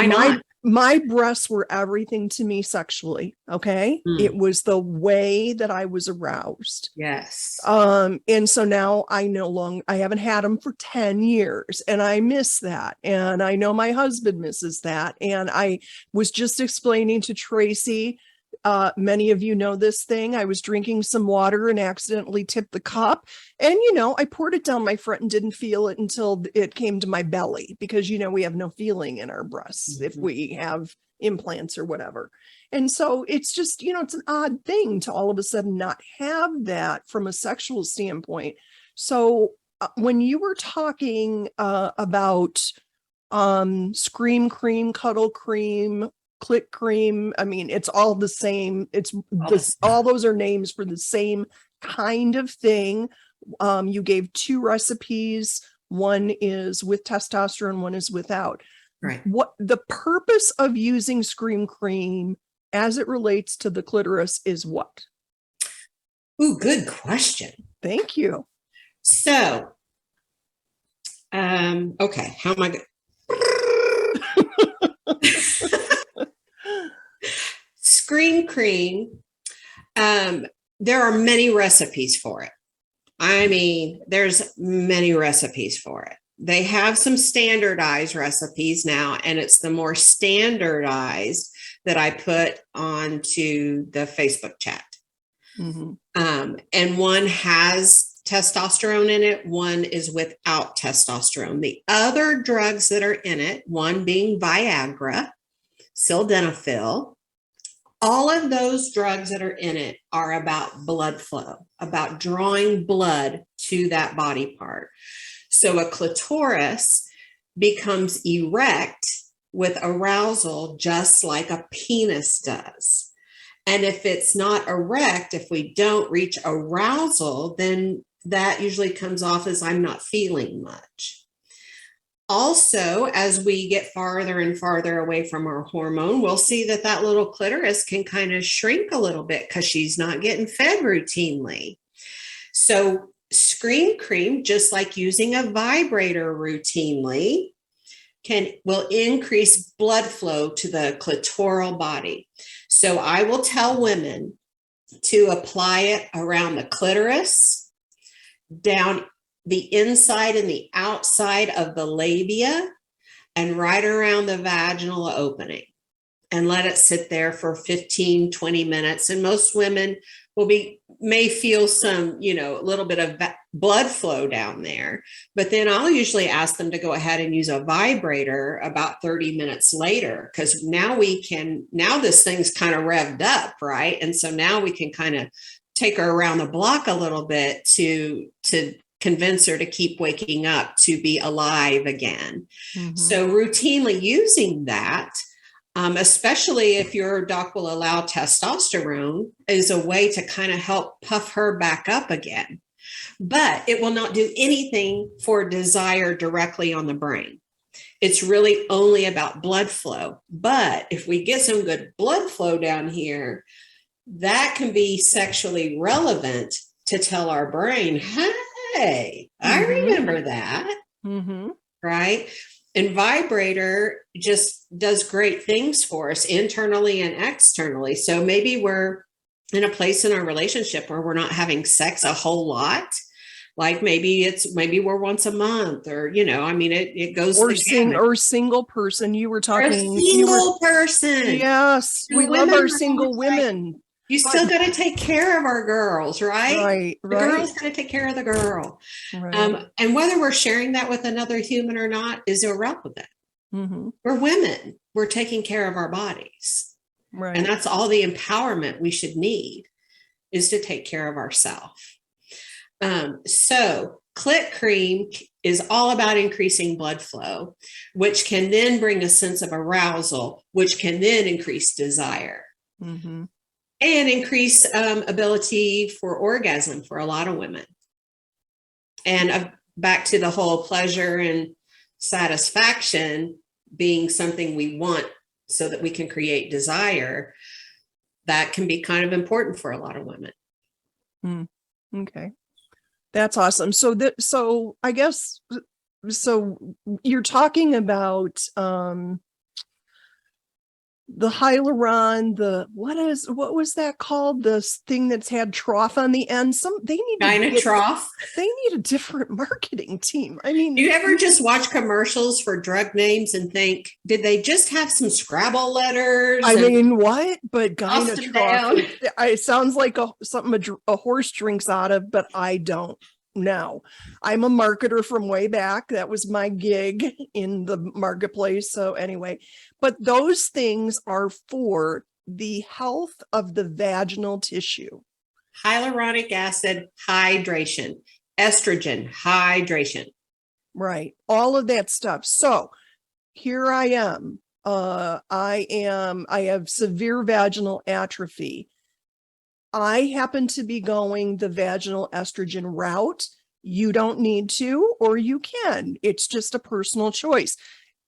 not? My breasts were everything to me sexually. Okay. It was the way that I was aroused. Yes. And so now I haven't had them for 10 years and I miss that. And I know my husband misses that. And I was just explaining to Traci, many of you know this thing. I was drinking some water and accidentally tipped the cup. And, I poured it down my front and didn't feel it until it came to my belly because, we have no feeling in our breasts if we have implants or whatever. And so it's just, it's an odd thing to all of a sudden not have that from a sexual standpoint. So when you were talking about scream cream, cuddle cream, clit cream, I mean, it's all the same. All those are names for the same kind of thing. You gave 2 recipes. One is with testosterone, one is without. Right. What the purpose of using scream cream as it relates to the clitoris is what? Ooh, good question. Thank you. So, okay, how am I going? Scream cream. There are many recipes for it. I mean, there's many recipes for it. They have some standardized recipes now, and it's the more standardized that I put onto the Facebook chat. Mm-hmm. And one has testosterone in it, one is without testosterone. The other drugs that are in it, one being Viagra, sildenafil, all of those drugs that are in it are about blood flow, about drawing blood to that body part. So a clitoris becomes erect with arousal, just like a penis does. And if it's not erect, if we don't reach arousal, then that usually comes off as I'm not feeling much. Also, as we get farther and farther away from our hormone, we'll see that that little clitoris can kind of shrink a little bit because she's not getting fed routinely. So screen cream, just like using a vibrator routinely, will increase blood flow to the clitoral body. So I will tell women to apply it around the clitoris, down the inside and the outside of the labia, and right around the vaginal opening, and let it sit there for 15, 20 minutes. And most women may feel some, a little bit of blood flow down there, but then I'll usually ask them to go ahead and use a vibrator about 30 minutes later, because now this thing's kind of revved up, right? And so now we can kind of take her around the block a little bit to convince her to keep waking up, to be alive again. Mm-hmm. So routinely using that, especially if your doc will allow testosterone, is a way to kind of help puff her back up again. But it will not do anything for desire directly on the brain. It's really only about blood flow. But if we get some good blood flow down here, that can be sexually relevant to tell our brain, hey, I remember that, right? And vibrator just does great things for us internally and externally. So maybe we're in a place in our relationship where we're not having sex a whole lot. Like maybe we're once a month, or it goes. Or single person. You were talking. Person. Yes, we love our single women. You still got to take care of our girls, right? Right. The girl's got to take care of the girl. Right. And whether we're sharing that with another human or not is irrelevant. Mm-hmm. We're women. We're taking care of our bodies. Right. And that's all the empowerment we should need, is to take care of ourselves. So clit cream is all about increasing blood flow, which can then bring a sense of arousal, which can then increase desire. Mm-hmm. And increase ability for orgasm for a lot of women. And back to the whole pleasure and satisfaction being something we want so that we can create desire, that can be kind of important for a lot of women. Okay. That's awesome. So I guess, you're talking about the Hyluron, what was that called? This thing that's had trough on the end. They need Gynatrof. They need a different marketing team. I mean, do you ever just watch commercials for drug names and think, did they just have some Scrabble letters? I mean, what? But Gynatrof, it sounds like something a horse drinks out of, but I don't. No, I'm a marketer from way back. That was my gig in the marketplace. So anyway, but those things are for the health of the vaginal tissue. Hyaluronic acid, hydration, estrogen, hydration. Right. All of that stuff. So here I am. I have severe vaginal atrophy. I happen to be going the vaginal estrogen route. You don't need to, or you can. It's just a personal choice.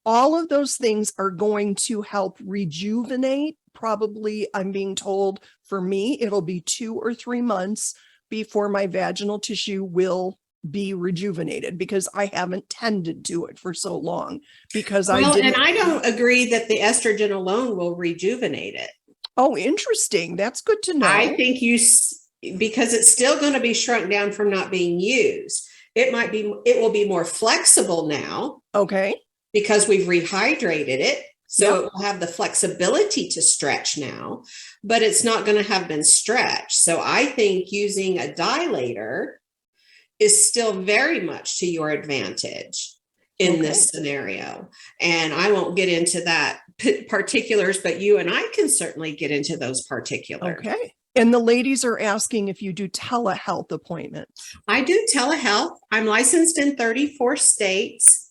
All of those things are going to help rejuvenate. Probably, I'm being told, for me, it'll be 2 or 3 months before my vaginal tissue will be rejuvenated, because I haven't tended to it for so long. And I don't agree that the estrogen alone will rejuvenate it. Oh, interesting. That's good to know. I think because it's still going to be shrunk down from not being used. It will be more flexible now. Okay. Because we've rehydrated it. So Yep. it will have the flexibility to stretch now, but it's not going to have been stretched. So I think using a dilator is still very much to your advantage in this scenario. And I won't get into that particulars, but you and I can certainly get into those particulars. Okay. And the ladies are asking if you do telehealth appointments. I do telehealth. I'm licensed in 34 states.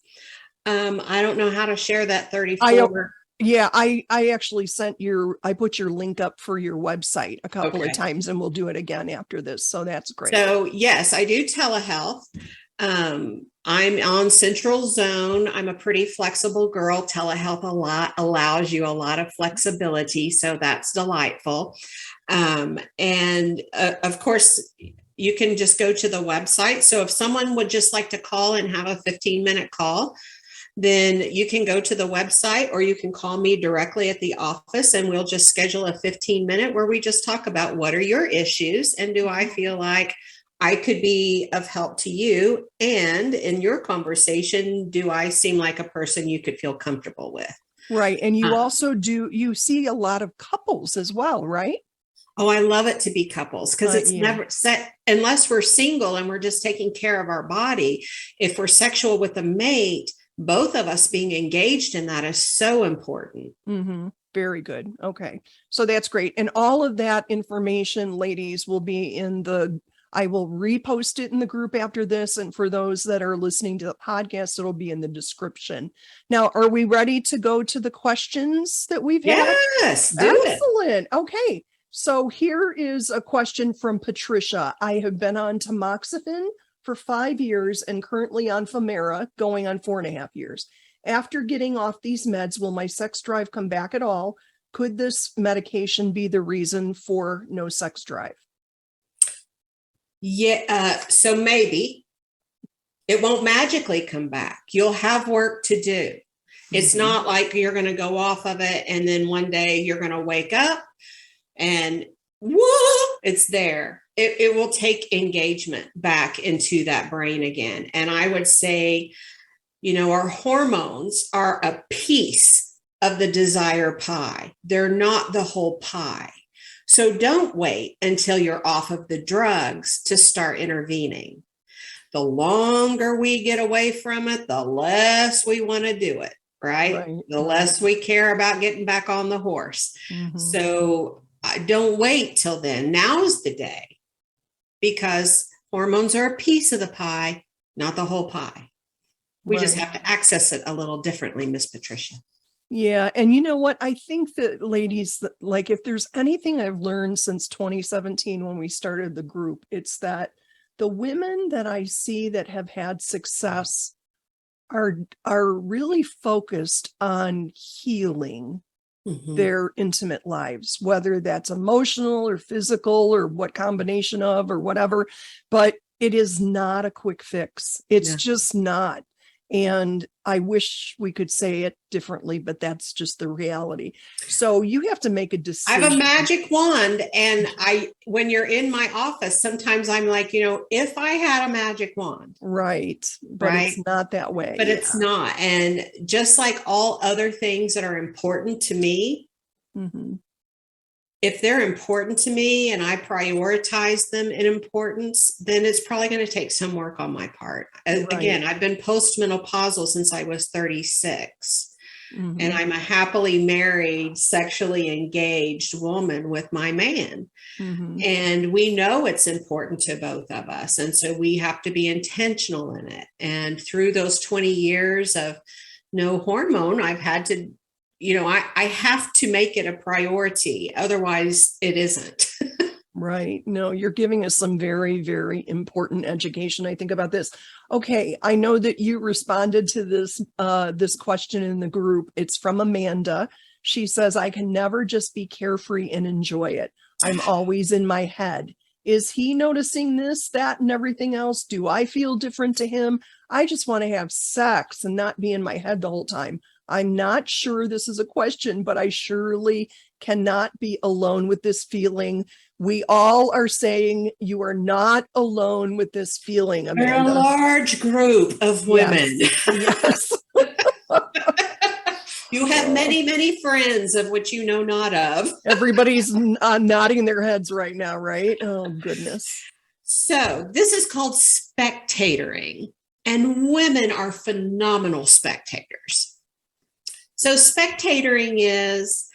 I don't know how to share that 34. I actually I put your link up for your website a couple of times, and we'll do it again after this. So that's great. So yes, I do telehealth. I'm on Central Zone. I'm a pretty flexible girl. Telehealth allows you a lot of flexibility. So that's delightful. And of course, you can just go to the website. So if someone would just like to call and have a 15-minute call, then you can go to the website or you can call me directly at the office and we'll just schedule a 15-minute where we just talk about what are your issues and do I feel like I could be of help to you? And in your conversation, do I seem like a person you could feel comfortable with? Right. And you also you see a lot of couples as well, right? Oh, I love it to be couples because it's never set unless we're single and we're just taking care of our body. If we're sexual with a mate, both of us being engaged in that is so important. Mm-hmm. Very good. Okay. So that's great. And all of that information, ladies, will be I will repost it in the group after this. And for those that are listening to the podcast, it'll be in the description. Now, are we ready to go to the questions that we've had? Yes, do it. Excellent. Okay. So here is a question from Patricia. I have been on tamoxifen for 5 years and currently on Femara, going on 4.5 years. After getting off these meds, will my sex drive come back at all? Could this medication be the reason for no sex drive? Yeah, so maybe it won't magically come back. You'll have work to do. It's not like you're going to go off of it and then one day you're going to wake up and whoa, it's there. It will take engagement back into that brain again. And I would say, our hormones are a piece of the desire pie. They're not the whole pie. So don't wait until you're off of the drugs to start intervening. The longer we get away from it, the less we want to do it, right? The less we care about getting back on the horse. So don't wait till then. Now's the day. Because hormones are a piece of the pie, not the whole pie. We just have to access it a little differently, Miss Patricia. Yeah. And you know what? I think that ladies, like if there's anything I've learned since 2017 when we started the group, it's that the women that I see that have had success are really focused on healing their intimate lives, whether that's emotional or physical or what combination of or whatever, but it is not a quick fix. It's just not. And I wish we could say it differently, but that's just the reality. So you have to make a decision. I have a magic wand. And when you're in my office, sometimes I'm like, if I had a magic wand. Right. But it's not that way. But it's not. And just like all other things that are important to me, if they're important to me and I prioritize them in importance, then it's probably going to take some work on my part. Again, I've been postmenopausal since I was 36. And I'm a happily married, sexually engaged woman with my man. And we know it's important to both of us. And so we have to be intentional in it. And through those 20 years of no hormone, I've had to, I have to make it a priority. Otherwise, it isn't. Right. No, you're giving us some very, very important education. I think about this. Okay. I know that you responded to this question in the group. It's from Amanda. She says, I can never just be carefree and enjoy it. I'm always in my head. Is he noticing this, that, and everything else? Do I feel different to him? I just want to have sex and not be in my head the whole time. I'm not sure this is a question, but I surely cannot be alone with this feeling. We all are saying you are not alone with this feeling, We're a Amanda. large group of women. Yes. You have many, many friends of which you know not of. Everybody's nodding their heads right now, right? Oh, goodness. So this is called spectatoring, and women are phenomenal spectators. So spectatoring is,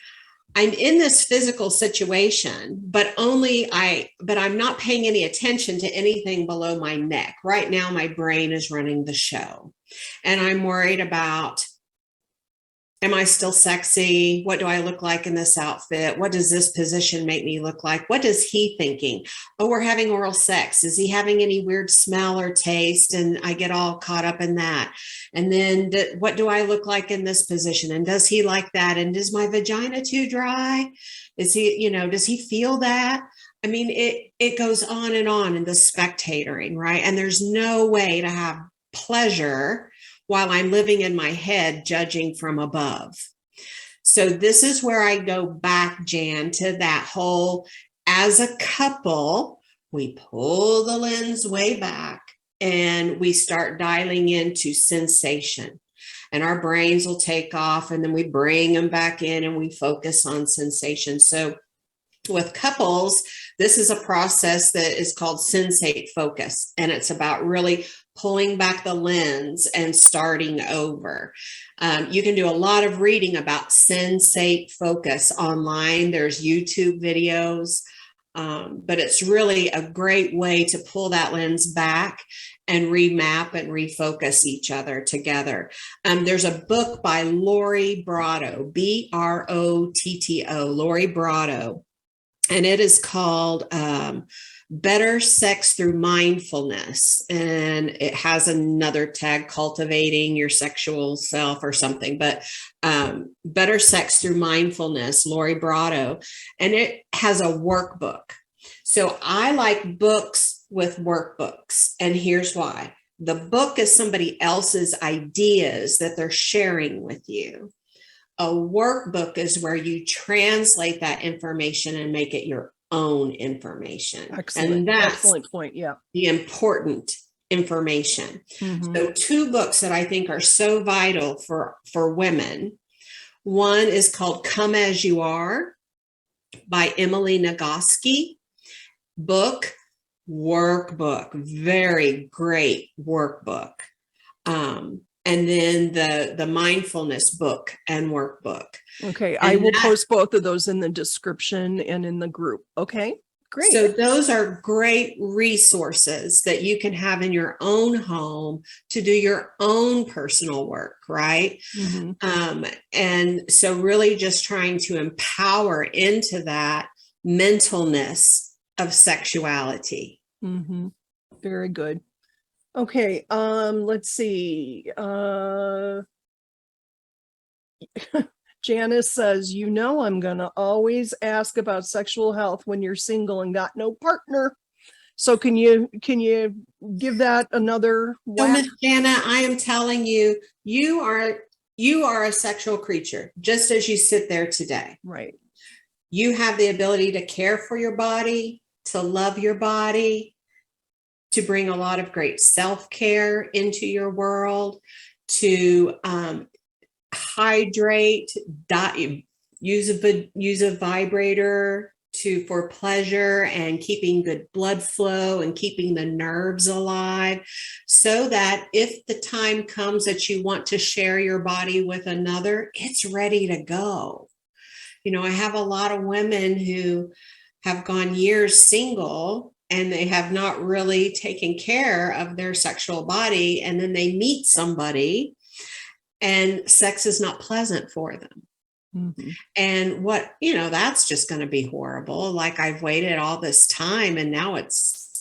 I'm in this physical situation, but I'm not paying any attention to anything below my neck. Right now, my brain is running the show, and I'm worried about, am I still sexy? What do I look like in this outfit? What does this position make me look like? What is he thinking? Oh, we're having oral sex. Is he having any weird smell or taste? And I get all caught up in that. And then what do I look like in this position? And does he like that? And is my vagina too dry? Is he, does he feel that? I mean, it goes on in the spectatoring, right? And there's no way to have pleasure while I'm living in my head, judging from above. So this is where I go back, Jan, to that whole, as a couple, we pull the lens way back and we start dialing into sensation. And our brains will take off, and then we bring them back in and we focus on sensation. So with couples, this is a process that is called sensate focus. And it's about really pulling back the lens and starting over. You can do a lot of reading about sensate focus online. There's YouTube videos, but it's really a great way to pull that lens back and remap and refocus each other together. There's a book by Lori Brotto, Brotto, Lori Brotto, and it is called Better Sex Through Mindfulness. And it has another tag, Cultivating Your Sexual Self or something, but Better Sex Through Mindfulness, Lori Brotto. And it has a workbook. So I like books with workbooks. And here's why. The book is somebody else's ideas that they're sharing with you. A workbook is where you translate that information and make it your own information. Excellent. And that's excellent point. Yeah. the important information. Mm-hmm. So two books that I think are so vital for women. One is called Come As You Are by Emily Nagoski. Book, workbook, very great workbook. And then the mindfulness book and workbook. Okay, I will post both of those in the description and in the group. Okay, great. So those are great resources that you can have in your own home to do your own personal work, right? Mm-hmm. And so really just trying to empower into that mentalness of sexuality. Mm-hmm. Very good. Okay, let's see. Janice says, I'm gonna always ask about sexual health when you're single and got no partner. So can you give that another whack? So Miss Jana, I am telling you, you are a sexual creature, just as you sit there today. Right. You have the ability to care for your body, to love your body, to bring a lot of great self-care into your world, to hydrate, use a vibrator for pleasure and keeping good blood flow and keeping the nerves alive, so that if the time comes that you want to share your body with another, it's ready to go. I have a lot of women who have gone years single and they have not really taken care of their sexual body. And then they meet somebody and sex is not pleasant for them. Mm-hmm. And that's just going to be horrible. Like, I've waited all this time and now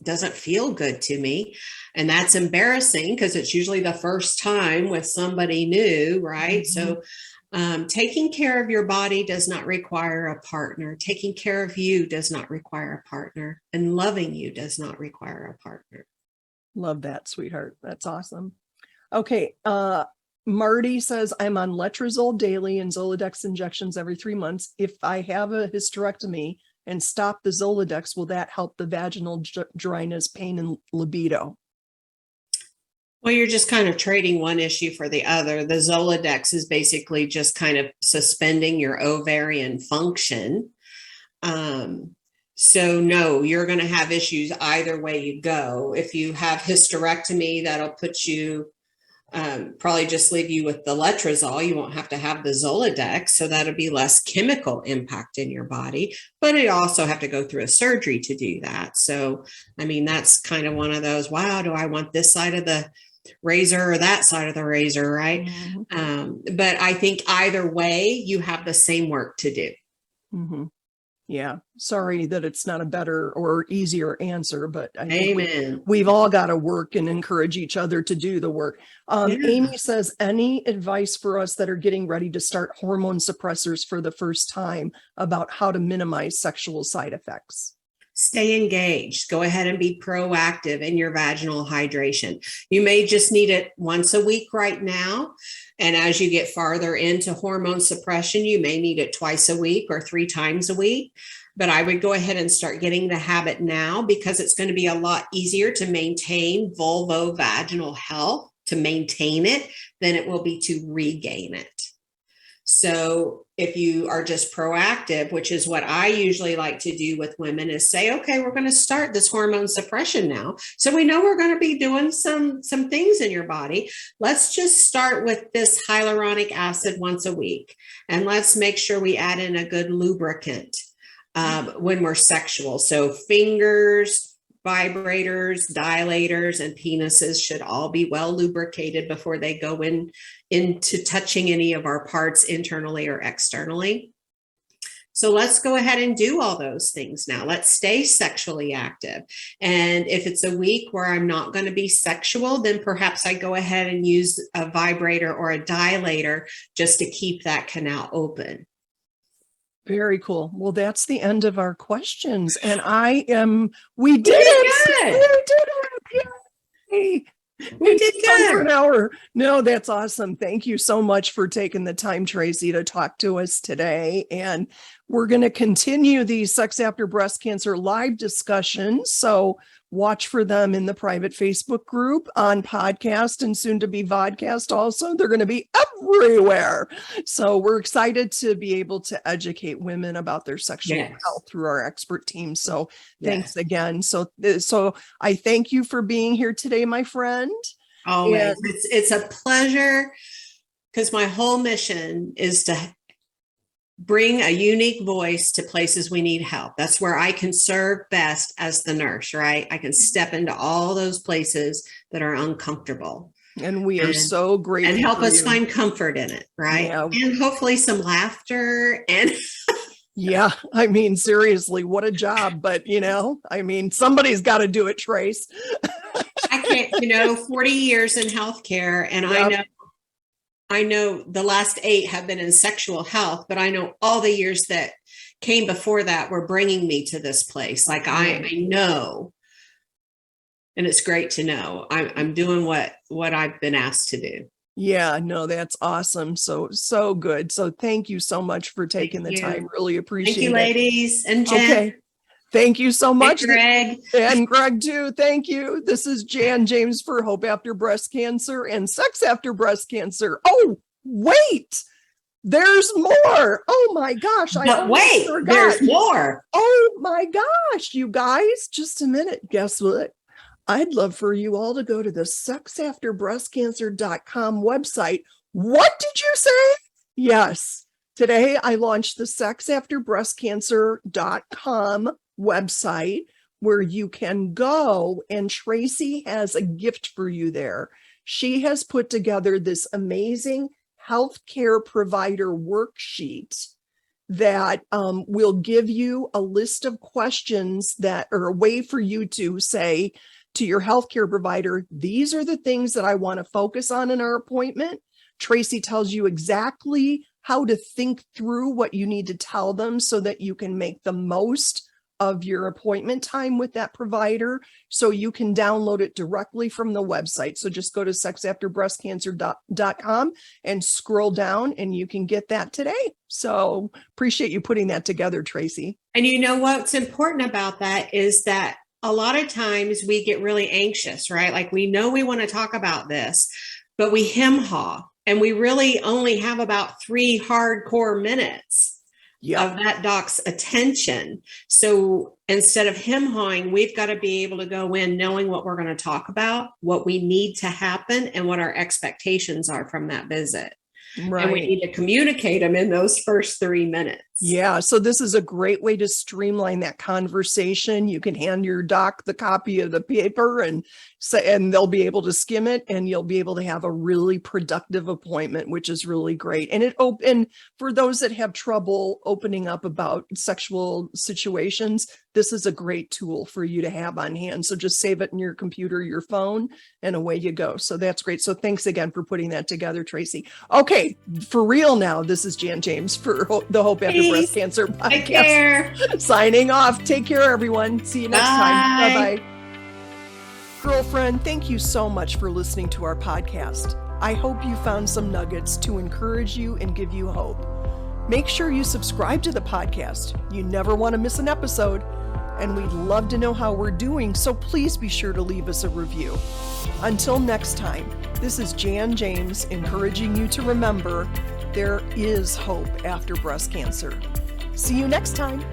doesn't feel good to me. And that's embarrassing because it's usually the first time with somebody new, right? Mm-hmm. So taking care of your body does not require a partner. Taking care of you does not require a partner. And loving you does not require a partner. Love that, sweetheart. That's awesome. Okay. Marty says, I'm on letrozole daily and Zoladex injections every 3 months. If I have a hysterectomy and stop the Zoladex, will that help the vaginal dryness, pain, and libido? Well, you're just kind of trading one issue for the other. The Zoladex is basically just kind of suspending your ovarian function. So no, you're going to have issues either way you go. If you have hysterectomy, that'll put you, probably just leave you with the letrozole. You won't have to have the Zoladex. So that'll be less chemical impact in your body, but you also have to go through a surgery to do that. So, I mean, that's kind of one of those, wow, do I want this side of the razor or that side of the razor, right? Mm-hmm. But I think either way, you have the same work to do. Mm-hmm. Yeah. Sorry that it's not a better or easier answer, but I think we've all got to work and encourage each other to do the work. Amy says, any advice for us that are getting ready to start hormone suppressors for the first time about how to minimize sexual side effects? Stay engaged. Go ahead and be proactive in your vaginal hydration. You may just need it once a week right now. And as you get farther into hormone suppression, you may need it twice a week or 3 times a week. But I would go ahead and start getting the habit now, because it's going to be a lot easier to maintain vulvovaginal health, to maintain it, than it will be to regain it. So if you are just proactive, which is what I usually like to do with women, is say, okay, we're going to start this hormone suppression now. So we know we're going to be doing some things in your body. Let's just start with this hyaluronic acid once a week. And let's make sure we add in a good lubricant when we're sexual. So fingers, vibrators, dilators, and penises should all be well lubricated before they go into touching any of our parts internally or externally. So let's go ahead and do all those things now. Let's stay sexually active. And if it's a week where I'm not going to be sexual, then perhaps I go ahead and use a vibrator or a dilator just to keep that canal open. Very cool. Well, that's the end of our questions. And we did it. Yay. We did good. For an hour. No, that's awesome. Thank you so much for taking the time, Traci, to talk to us today. And we're going to continue these Sex After Breast Cancer live discussions. So watch for them in the private Facebook group, on podcast, and soon to be vodcast also. They're going to be everywhere. So we're excited to be able to educate women about their sexual health through our expert team. So thanks again. So I thank you for being here today, my friend. Always. It's a pleasure, because my whole mission is to bring a unique voice to places we need help. That's where I can serve best as the nurse, right? I can step into all those places that are uncomfortable. And we are so grateful. And help us find comfort in it, right? Yeah. And hopefully some laughter and... Yeah, I mean, seriously, what a job. But, I mean, somebody's got to do it, Trace. I can't, 40 years in healthcare, and I know the last 8 have been in sexual health, but I know all the years that came before that were bringing me to this place. Like I know, and it's great to know I'm doing what I've been asked to do. Yeah, no, that's awesome. So good. So thank you so much for taking the time. Really appreciate it. Thank you, ladies and Jen. Okay. Thank you so much. Greg. And Greg too. Thank you. This is Jan James for Hope After Breast Cancer and Sex After Breast Cancer. Oh, wait. There's more. Oh my gosh. There's more. Oh my gosh, you guys, just a minute. Guess what? I'd love for you all to go to the sexafterbreastcancer.com website. What did you say? Yes. Today I launched the sexafterbreastcancer.com website, where you can go, and Traci has a gift for you there. She has put together this amazing healthcare provider worksheet that will give you a list of questions that are a way for you to say to your healthcare provider, these are the things that I want to focus on in our appointment. Traci tells you exactly how to think through what you need to tell them so that you can make the most of your appointment time with that provider, so you can download it directly from the website. So just go to sexafterbreastcancer.com and scroll down and you can get that today. So appreciate you putting that together, Traci. And you know what's important about that is that a lot of times we get really anxious, right? Like we know we want to talk about this, but we hem-haw and we really only have about 3 hardcore minutes of that doc's attention. So instead of hem-hawing, we've got to be able to go in knowing what we're going to talk about, what we need to happen, and what our expectations are from that visit. Right. And we need to communicate them in those first 3 minutes. Yeah. So this is a great way to streamline that conversation. You can hand your doc the copy of the paper and they'll be able to skim it and you'll be able to have a really productive appointment, which is really great. And and for those that have trouble opening up about sexual situations, this is a great tool for you to have on hand. So just save it in your computer, your phone, and away you go. So that's great. So thanks again for putting that together, Traci. Okay, for real now, this is Jan James for the Hope After Breast Cancer podcast. Take care. Signing off. Take care, everyone. See you next time. Bye-bye. Girlfriend, thank you so much for listening to our podcast. I hope you found some nuggets to encourage you and give you hope. Make sure you subscribe to the podcast. You never want to miss an episode. And we'd love to know how we're doing, so please be sure to leave us a review. Until next time, this is Jan James encouraging you to remember there is hope after breast cancer. See you next time.